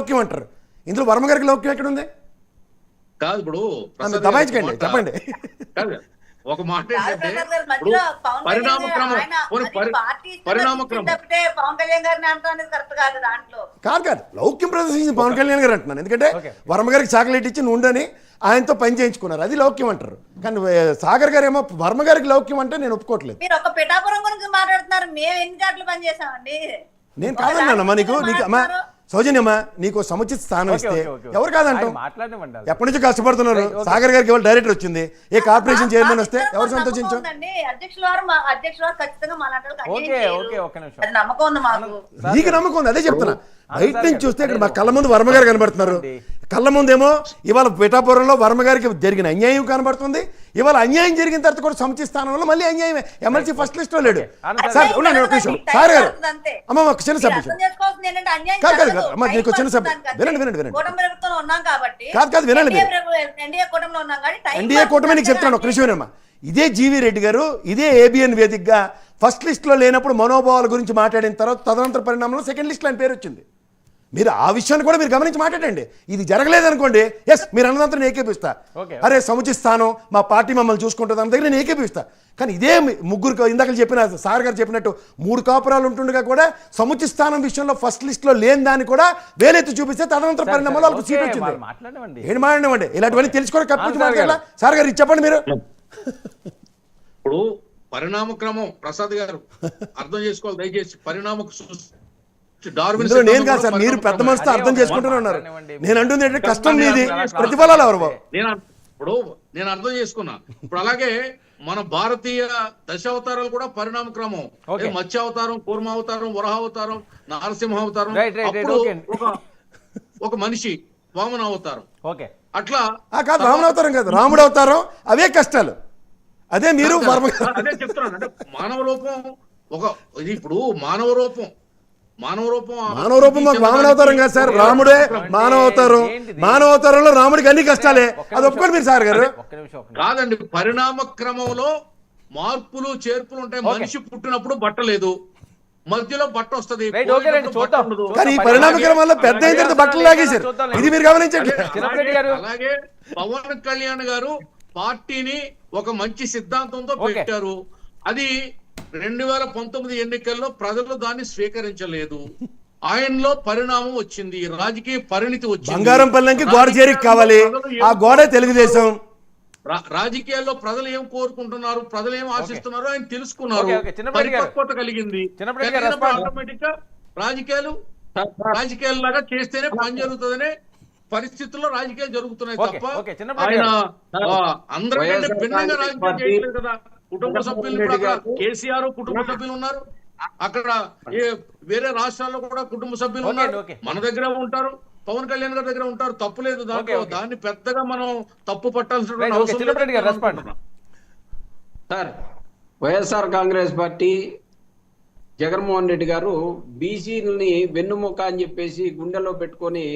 లౌక్యం అంటారు. ఇందులో వర్మ గారికి లౌక్యం ఎక్కడ ఉంది? కాదు ఇప్పుడు దబాయించకండి, చెప్పండి. కాదు ఒక మాట ఏంటంటే పరిణామక్రమం కాదు లౌక్యం ప్రదర్శించింది పవన్ కళ్యాణ్ గారు అంటున్నాను. ఎందుకంటే వర్మ గారికి చాక్లెట్ ఇచ్చి నుండని ఆయనతో పని చేయించుకున్నారు, అది లౌక్యం అంటారు. కానీ సాగర్ గారు ఏమో వర్మ గారికి లౌక్యం అంటే నేను ఒప్పుకోవట్లేదు. మీరు ఒక పిఠాపురం గురించి మాట్లాడుతున్నారు, మేము ఎన్ని చాట్లు పని చేసామండి. నేను కాదన్నానమ్మా, నీకు అమ్మా సౌజన్యమ్మా, నీకు సముచిత స్థానం ఇస్తే ఎవరు కాదంటాం? ఎప్పటి నుంచి కష్టపడుతున్నారు. సాగర్ గారికి ఎవరు డైరెక్టర్ వచ్చింది, ఏ కార్పొరేషన్ చైర్మన్ వస్తే ఎవరు సంతోషించాం? నీకు నమ్మకం ఉంది, అదే చెప్తున్నా. బయట నుంచి చూస్తే ఇక్కడ మా కళ్ళ ముందు వర్మ గారు కనబడుతున్నారు, కళ్ళ ముందేమో ఇవాళ పిఠాపురంలో వర్మ గారికి జరిగిన అన్యాయం కనబడుతుంది. ఇవాళ అన్యాయం జరిగిన తర్వాత కూడా సముచిత స్థానంలో మళ్ళీ అన్యాయమే. ఎమ్మెల్సీ ఫస్ట్ లిస్ట్ లో లేడు. సార్ ఉన్నాను ఒక నిమిషం. సార్ గారు అమ్మ ఒక చిన్న సబ్జెక్ట్ కాదు అమ్మ, నీకు చిన్న సబ్జెక్ట్ వినండి వినండి వినండి కాదు వినండి. ఎన్డీఏ కూటమి నీకు చెప్తాను, ఒక నిమిషం వినమ్మా. ఇదే జీవీ రెడ్డి గారు ఇదే ఏబిఎన్ వేదికగా ఫస్ట్ లిస్ట్లో లేనప్పుడు మనోభావాల గురించి మాట్లాడిన తర్వాత తదనంతర పరిణామంలో సెకండ్ లిస్ట్లో ఆయన పేరు వచ్చింది. మీరు ఆ విషయాన్ని కూడా మీరు గమనించి మాట్లాడండి. ఇది జరగలేదనుకోండి, ఎస్ మీరు అన్నదంతా నేను ఏకేపిస్తా, అరే సముచిత స్థానం మా పార్టీ మమ్మల్ని చూసుకుంటుంది అన్న దగ్గర నేను ఏకేపిస్తా. కానీ ఇదే ముగ్గురు ఇందాక చెప్పిన సార్ గారు చెప్పినట్టు 3 కాపురాలు ఉంటుండగా కూడా సముచిత స్థానం విషయంలో ఫస్ట్ లిస్ట్లో లేని దాన్ని కూడా వేలెత్తి చూపిస్తే తదనంతర పరిణామంలో వాళ్ళకి సీట్ వచ్చింది. ఏంటి మాట్లాడమండి, ఇలాంటివన్నీ తెలుసుకోవడం కప్పించి మాట్లాడాలా? సార్ గారు ఇది చెప్పండి మీరు. ఇప్పుడు పరిణామక్రమం ప్రసాద్ గారు అర్థం చేసుకోవాలి దయచేసి. నేను కాదు సార్, మీరు పెద్ద మనసుతో అర్థం చేసుకుంటూనే ఉన్నారు. నేను అంటుంది ఏంటంటే కష్టం మీది, ప్రతిఫలాలు ఎవరు బాబు. నేను అర్థం చేసుకున్నా. ఇప్పుడు అలాగే మన భారతీయ దశావతారాలు కూడా పరిణామక్రమం. మత్స్యావతారం, కూర్మావతారం, వరహావతారం, నరసింహావతారం, అప్పుడు ఒక మనిషి వామన అవతారం. అట్లా కాదు వామనావతారం కాదు, రాముడు అవతారం, అవే కష్టాలు. అదే మీరు అదే చెప్తున్నాను. అంటే మానవ రూపం ఇది ఇప్పుడు మానవ రూపం మాకు వామనావతారం కాదు సార్, రాముడే మానవావతారం. మానవావతారంలో రాముడికి అన్ని కష్టాలే, అది ఒప్పుకోండి మీరు సార్ గారు. కాదండి, పరిణామ క్రమంలో మార్పులు చేర్పులు ఉంటాయి. మనిషి పుట్టినప్పుడు బట్ట లేదు, మధ్యలో బట్ట వస్తుంది. కానీ ఈ పరిణామ క్రమంలో పెద్ద అయిన తర్వాత బట్టలు లాగేశారు, ఇది మీరు గమనించండి. అలాగే పవన్ కళ్యాణ్ గారు పార్టీని ఒక మంచి సిద్ధాంతంతో పెట్టారు. అది 2019 ఎన్నికల్లో ప్రజలు దాన్ని స్వీకరించలేదు. ఆయనలో పరిణామం వచ్చింది, రాజకీయ పరిణితి వచ్చింది. బంగారం పల్లెంకి గోడ చేరిక కావాలి, ఆ గోడే తెలుగుదేశం. రాజకీయాల్లో ప్రజలు ఏం కోరుకుంటున్నారు, ప్రజలు ఏం ఆశిస్తున్నారు ఆయన తెలుసుకున్నారు, పరిపక్వత కలిగింది. ఆటోమేటిక్ గా రాజకీయాలు లాగా చేస్తేనే పని జరుగుతుందనే పరిస్థితుల్లో రాజకీయాలు జరుగుతున్నాయి తప్ప ఆయన అందరికంటే భిన్నంగా రాజకీయం చేయలేదు కదా. కుటుంబ సభ్యులు కేసీఆర్ కుటుంబ సభ్యులు ఉన్నారు, అక్కడ వేరే రాష్ట్రాల్లో కూడా కుటుంబ సభ్యులు ఉన్నారు, మన దగ్గర ఉంటారు, పవన్ కళ్యాణ్ గారి దగ్గర ఉంటారు. తప్పు లేదు దాంట్లో, దాన్ని పెద్దగా మనం తప్పు పట్టాల్సిన అవసరం లేదు. సార్, వైఎస్ఆర్ కాంగ్రెస్ పార్టీ జగన్మోహన్ రెడ్డి గారు బీసీలని వెన్నుముక అని చెప్పేసి గుండెలో పెట్టుకొని